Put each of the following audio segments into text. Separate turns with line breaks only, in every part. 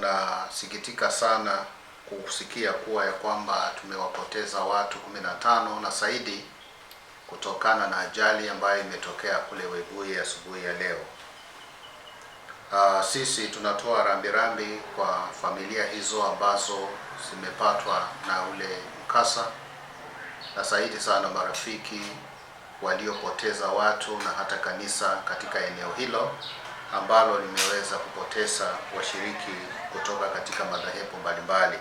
tunasikitika sana kusikia kuwa ya kwamba tumewapoteza watu 15 na zaidi kutokana na ajali ambayo imetokea kule Webuye asubuhi ya leo. Sisi tunatoa rambirambi kwa familia hizo ambazo zimepatwa na ule mkasa, na zaidi sana marafiki waliopoteza watu na hata kanisa katika eneo hilo ambalo limeweza kupoteza washiriki kutoka katika madhehebu mbalimbali.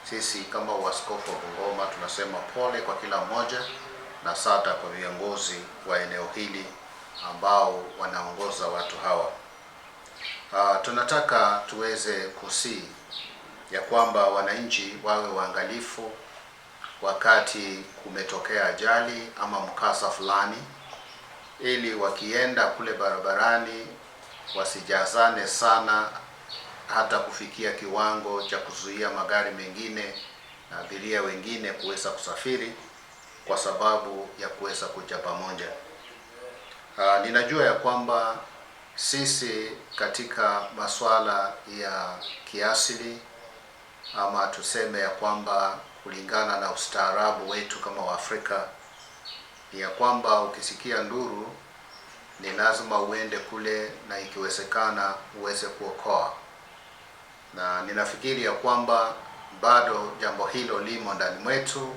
Sisi kama Uaskofu wa Bungoma tunasema pole kwa kila mmoja, na sata kwa viongozi wa eneo hili ambao wanaongoza watu hawa. Tunataka tuweze kusii ya kwamba wananchi wawe waangalifu wakati kumetokea ajali ama mkasa fulani, ili wakienda kule barabarani wasijazane sana hata kufikia kiwango cha kuzuia magari mengine na abiria wengine kuweza kusafiri kwa sababu ya kuweza kuja pamoja. Ninajua ya kwamba sisi katika masuala ya kiasili, ama tuseme ya kwamba kulingana na ustaarabu wetu kama Waafrika, ni ya kwamba ukisikia nduru ni lazima uende kule na ikiwezekana uweze kuokoa. Na ninafikiri ya kwamba bado jambo hilo limo ndani mwetu,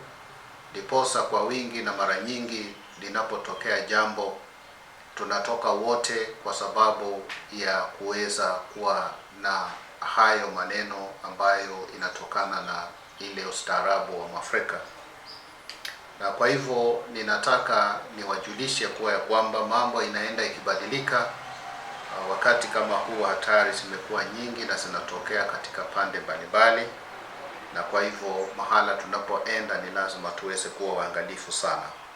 ndiposa kwa wingi na mara nyingi linapotokea jambo tunatoka wote kwa sababu ya kuweza kuwa na hayo maneno ambayo inatokana na ile ustaarabu wa Afrika. Na kwa hivyo ninataka niwajulishe kuwa ya kwamba mambo inaenda ikibadilika. Wakati kama huu hatari zimekuwa nyingi na zinatokea katika pande mbalimbali, na kwa hivyo mahala tunapoenda ni lazima tuweze kuwa waangalifu sana.